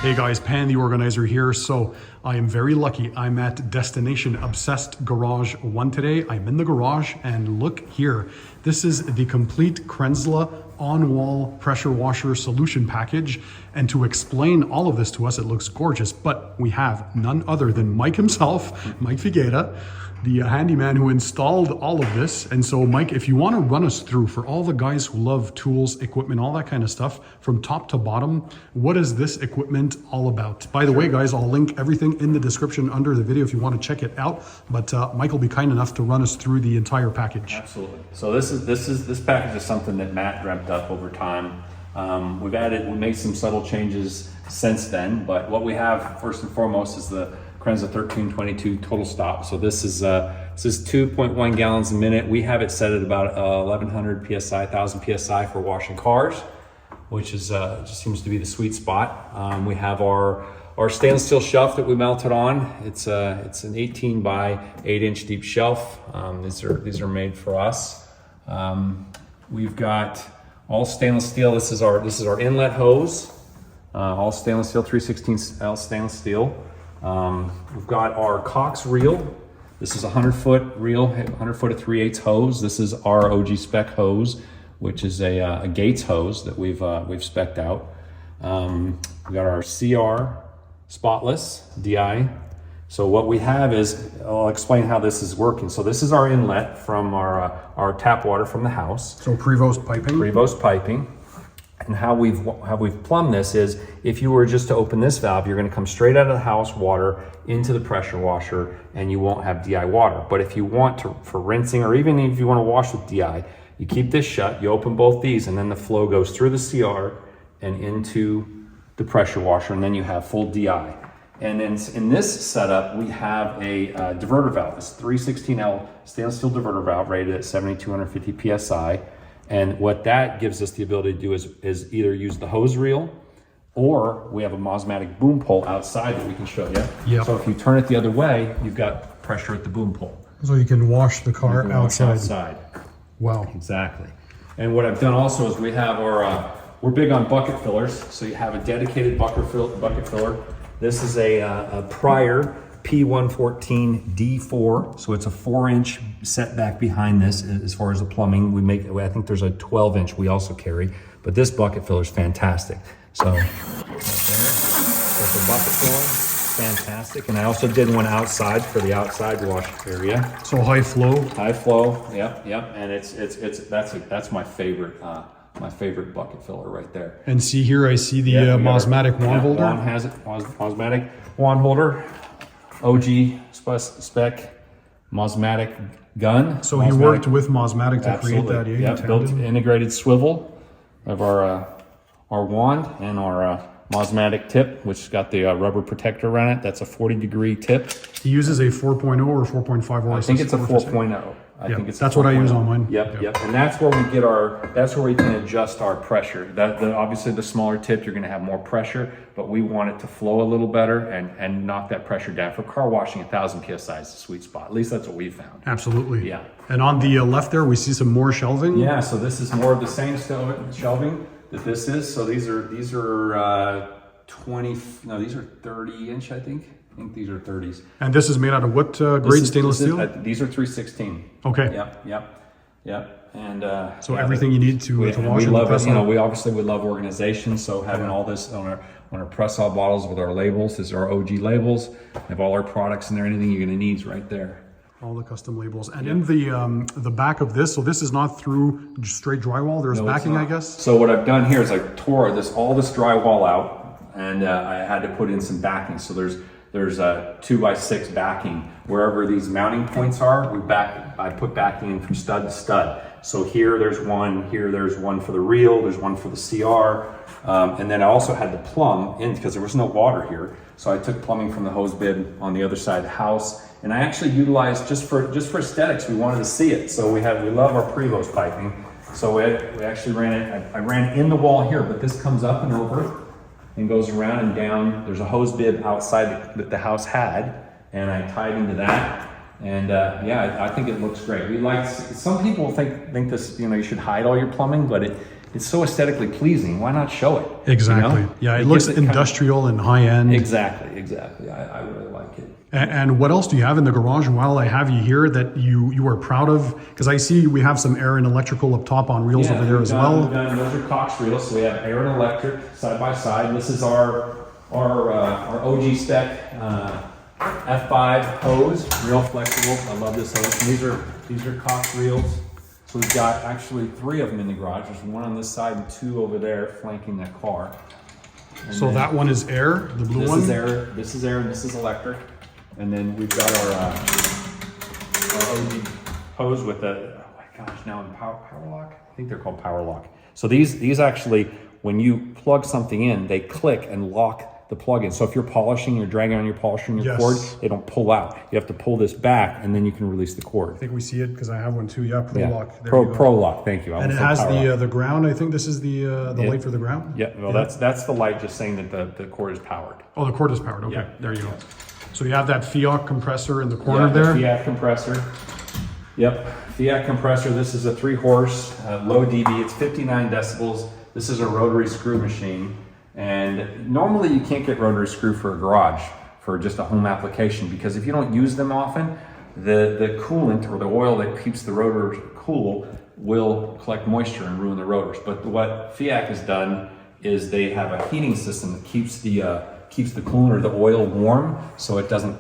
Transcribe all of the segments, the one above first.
Hey guys, Pan TheOrganizer here. So I am very lucky. I'm at Destination Obsessed Garage 1 today. I'm in the garage and look here. This is the complete Krenzla on-wall pressure washer solution package. And to explain all of this to us, it looks gorgeous, but we have none other than Mike himself, Mike Figueira, the handyman who installed all of this. And so Mike, if you want to run us through, for all the guys who love tools, equipment, all that kind of stuff, from top to bottom, what is this equipment all about? By the way, guys, I'll link everything in the description under the video if you want to check it out. But Mike will be kind enough to run us through the entire package. Absolutely. So this package is something that Matt dreamt up over time. We made some subtle changes since then, but what we have first and foremost is the Krenzla 1322 total stop. So this is 2.1 gallons a minute. We have it set at about 1100 psi, 1000 psi for washing cars, which is just seems to be the sweet spot. We have our stainless steel shelf that we mounted on. It's an 18 by 8 inch deep shelf. These are made for us. We've got all stainless steel. This is our inlet hose. All stainless steel, 316L stainless steel. We've got our Cox reel. This is a 100-foot reel, 100-foot of 3/8 hose. This is our OG spec hose, which is a Gates hose that we've spec'd out. We got our CR spotless DI. So what we have is, I'll explain how this is working. So this is our inlet from our tap water from the house. So Prevost piping. Prevost piping. And how we've plumbed this is, if you were just to open this valve, you're going to come straight out of the house water into the pressure washer, and you won't have DI water. But if you want to, for rinsing, or even if you want to wash with DI, you keep this shut, you open both these, and then the flow goes through the CR and into the pressure washer, and then you have full DI. And then in this setup, we have a diverter valve. It's 316L stainless steel diverter valve rated at 7,250 psi. And what that gives us the ability to do is either use the hose reel, or we have a Mosmatic boom pole outside that we can show you. Yep. So if you turn it the other way, you've got pressure at the boom pole. So you can wash the car outside. Wow. Exactly. And what I've done also is we have we're big on bucket fillers. So you have a dedicated bucket filler. This is a Prior P114D4, so it's a 4-inch setback behind this as far as the plumbing. I think there's a 12-inch we also carry, but this bucket filler is fantastic. So right there, that's a bucket filler, fantastic. And I also did one outside for the outside wash area. So high flow. High flow, yep. And that's my favorite. My favorite bucket filler right there. And see here, I see the Mosmatic wand holder. Wand has it, Mosmatic wand holder. OG spec Mosmatic gun. So he worked with Mosmatic to create that. Yeah, built integrated swivel of our wand and our Mosmatic tip, which has got the rubber protector around it. That's a 40-degree tip. He uses a 4.0 or 4.5. I think it's a 4.0. That's what I use on mine. Yep. And that's where that's where we can adjust our pressure. Obviously the smaller tip, you're gonna have more pressure, but we want it to flow a little better and knock that pressure down. For car washing, 1000 psi is the sweet spot. At least that's what we found. Absolutely. Yeah. And on the left there, we see some more shelving. Yeah, so this is more of the same shelving that this is. So these are 30-inch, I think. I think these are 30s. And this is made out of what grade stainless steel? These are 316. Okay. Yep. And so everything you need to wash. We love it. We obviously love organization. So having all this on our press-out bottles with our labels, these are our OG labels. Have all our products in there. Anything you're going to need is right there. All the custom labels. And in the back of this, so this is not through straight drywall. There's backing, I guess. So what I've done here is I tore all this drywall out, and I had to put in some backing. So there's a 2x6 backing wherever these mounting points are. I put backing in from stud to stud. So here there's one for the reel, there's one for the CR, and then I also had to plumb in because there was no water here. So I took plumbing from the hose bib on the other side of the house, and I actually utilized just for aesthetics. We wanted to see it, so we love our Prevost piping. So we actually ran it. I ran it in the wall here, but this comes up and over and goes around and down. There's a hose bib outside that the house had, and I tied into that. And I think it looks great. Some people think this, you should hide all your plumbing, but it's so aesthetically pleasing. Why not show it? Exactly. You know? Yeah, it looks gives it industrial and high end. Exactly. I really like it. And what else do you have in the garage while I have you here that you are proud of? Because I see we have some air and electrical up top on reels over there as well. Those are Cox reels, so we have air and electric side by side. This is our OG spec F5 hose, real flexible. I love this hose. And these are Cox reels. So we've got actually 3 of them in the garage. There's 1 on this side and 2 over there flanking that car. And so that one is air, the blue one? This is air, and this is electric. And then we've got our OG hose with a, oh my gosh, now in power lock? I think they're called power lock. So these actually, when you plug something in, they click and lock the plug in. So if you're polishing, you're dragging on your polishing your cord, they don't pull out. You have to pull this back and then you can release the cord. I think we see it because I have one too. Yeah, Pro Lock. There Pro Lock, thank you. And it has the ground. I think this is the light for the ground. Yeah, well that's the light just saying that the cord is powered. Oh, the cord is powered. Okay, yeah. There you go. So you have that Fiat compressor in the corner there. The Fiat compressor. Yep, Fiat compressor. This is a 3-horse, low dB. It's 59 decibels. This is a rotary screw machine. And normally you can't get rotary screw for a garage, for just a home application, because if you don't use them often, the coolant or the oil that keeps the rotor cool will collect moisture and ruin the rotors. But what Fiat has done is they have a heating system that keeps the coolant or the oil warm, so it doesn't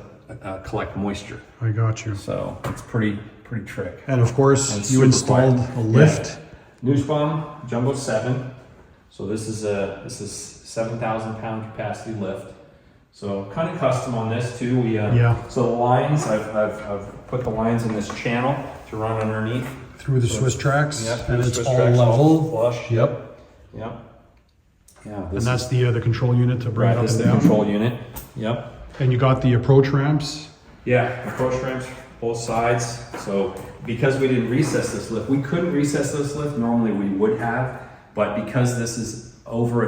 collect moisture. I got you. So it's pretty trick. And of course, you installed a lift. Yeah. Nussbaum Jumbo 7. So this is 7,000 pound capacity lift. So kind of custom on this too. So the lines, I've put the lines in this channel to run underneath through the Swiss tracks, and it's all level. Flush. Yep. Yeah. And that's the control unit to bring it up and down. The control unit. Yep. And you got the approach ramps. Yeah, approach ramps both sides. So because we didn't recess this lift, we couldn't recess this lift. Normally we would have, but because this is over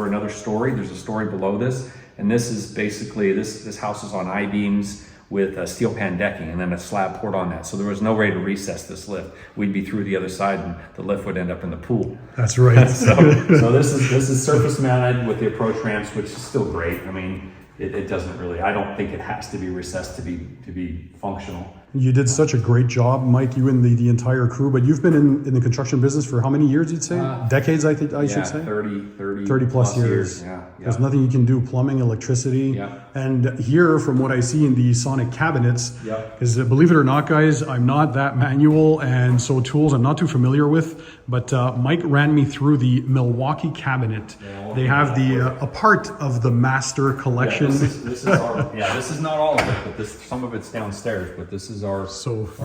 another story, there's a story below this, and this is basically this house is on I-beams with steel pan decking and then a slab poured on that. So there was no way to recess this lift. We'd be through the other side and the lift would end up in the pool. That's right. so this is surface mounted with the approach ramps, which is still great. I mean, it doesn't really, I don't think it has to be recessed to be functional. You did such a great job, Mike, you and the entire crew, but you've been in the construction business for how many years, you'd say? Decades, I think I should say? 30 plus years. Yeah. There's nothing you can do, plumbing, electricity. Yeah. And here, from what I see in the sonic cabinets, because believe it or not, guys, I'm not that manual, and so tools I'm not too familiar with, but Mike ran me through the Milwaukee cabinet. They have a part of the master collection. This is not all of it, but some of it's downstairs, but this is our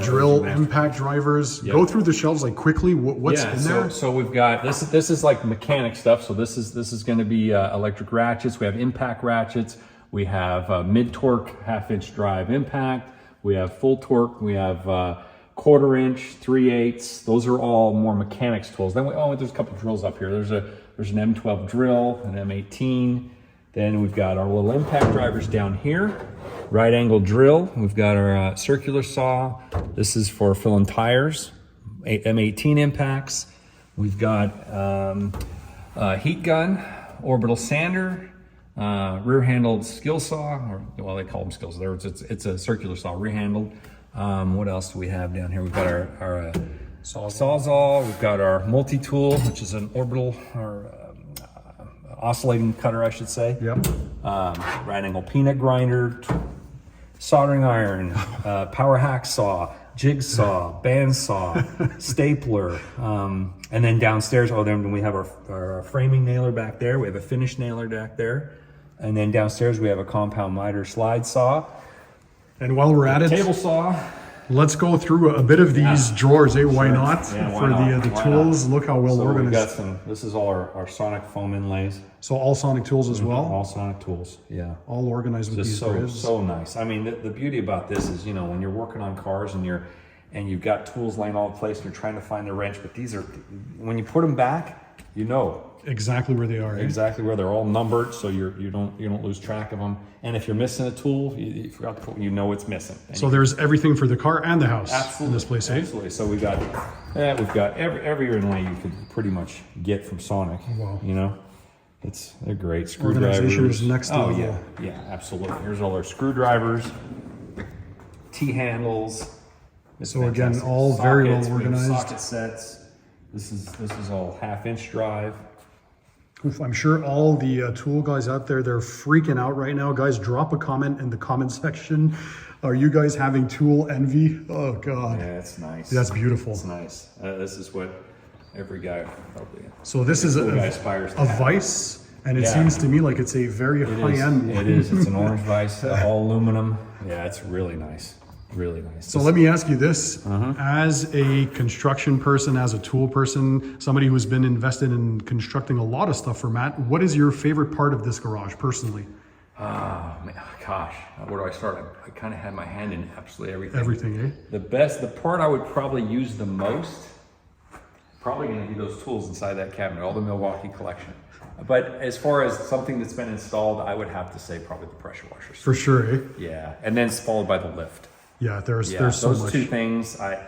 drill impact drivers. Go through the shelves like quickly. What's in there? So we've got this is like mechanic stuff. So this is going to be electric ratchets. We have impact ratchets. We have mid torque 1/2-inch drive impact. We have full torque. We have 1/4 inch, 3/8. Those are all more mechanics tools. Then there's a couple drills up here. There's an M12 drill, an M18. Then we've got our little impact drivers down here. Right angle drill. We've got our circular saw. This is for filling tires. M18 impacts. We've got heat gun, orbital sander, rear-handled skill saw, or they call them skills. It's a circular saw, rear-handled. What else do we have down here? We've got our sawzall. We've got our multi-tool, which is an orbital or oscillating cutter, I should say. Yep. Right angle peanut grinder, soldering iron, power hack saw, jigsaw, bandsaw, stapler, and then downstairs, then we have our framing nailer back there. We have a finish nailer back there. And then downstairs we have a compound miter slide saw. And while we're at it, table saw. Let's go through a bit of these drawers, Why not? For the tools. Look how well organized. This is all our sonic foam inlays. So all sonic tools as well? All sonic tools, yeah. All organized with these so nice. I mean, the beauty about this is, when you're working on cars and you've got tools laying all in place and you're trying to find the wrench, but these are, when you put them back, you know exactly where they are. exactly where they're all numbered, so you don't lose track of them. And if you're missing a tool, you forgot to put, you know it's missing. And So there's everything for the car and the house absolutely, in this place, eh? absolutely. So we've got every inlay you could pretty much get from Sonic. Wow. You know, they're great. Organization Screwdrivers. is next Oh level. yeah, absolutely. Here's all our screwdrivers, T-handles. It's So again, fantastic. all very well Sockets, we have organized. Socket sets. This is all 1/2-inch drive. Oof, I'm sure all the tool guys out there, they're freaking out right now. Guys, drop a comment in the comment section. Are you guys having tool envy? Oh God. Yeah, it's nice. That's beautiful. It's nice. This is what every guy probably. So this is Every tool guy aspires to a have. vice, and it Yeah. seems to me like it's a very high-end one. It is. It's an orange vise, all aluminum. Yeah, it's really nice. Really nice. So let me ask you this, Uh-huh. as a construction person, as a tool person, somebody who's been invested in constructing a lot of stuff for Matt, what is your favorite part of this garage personally? Man, gosh, where do I start? I kind of had my hand in absolutely everything. Everything, eh? The part I would probably use the most, probably going to be those tools inside that cabinet, all the Milwaukee collection. But as far as something that's been installed, I would have to say probably the pressure washers. For sure, eh? Yeah, and then it's followed by the lift. Yeah, there's so those much. two things I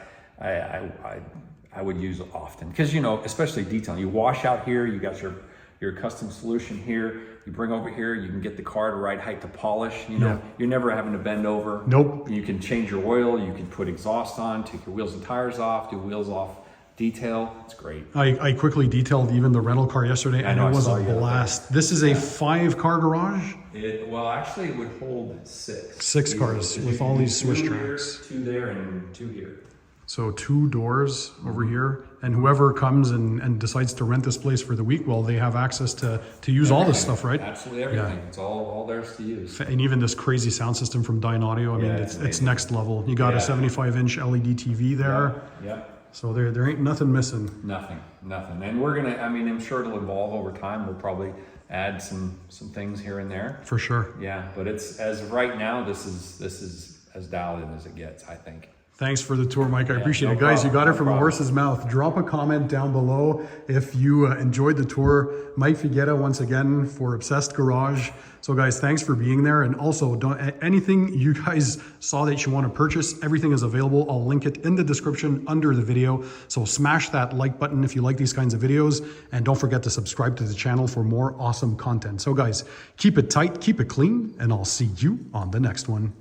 would use often, because especially detailing. You wash out here, you got your custom solution here. You bring over here, you can get the car to right height to polish. Yeah. You're never having to bend over. Nope. You can change your oil. You can put exhaust on, take your wheels and tires off, do wheels off detail. It's great. I quickly detailed even the rental car yesterday, and know, it I was saw a you out there. blast. This is a 5-car garage. Actually, it would hold 6. 6 cars with all these Swiss Two tracks. here, 2 there, and 2 here. So 2 doors over here, and whoever comes and decides to rent this place for the week, well, they have access to use all this stuff, right? Absolutely everything. It's all theirs to use. And even this crazy sound system from Dyne Audio, I mean, Yeah, it's amazing. next level. You got a Yeah. 75-inch LED TV there, Yep. so there ain't nothing missing. Nothing. And we're gonna. I'm sure it'll evolve over time. We'll probably add some things here and there. For sure. Yeah, but it's as of right now. This is as dialed in as it gets, I think. Thanks for the tour, Mike. I appreciate no it. Guys, you problem, got it no from a problem. horse's mouth. Drop a comment down below if you enjoyed the tour. Mike Figuera, once again, for Obsessed Garage. So guys, thanks for being there. And also, anything you guys saw that you want to purchase, everything is available. I'll link it in the description under the video. So smash that like button if you like these kinds of videos. And don't forget to subscribe to the channel for more awesome content. So guys, keep it tight, keep it clean, and I'll see you on the next one.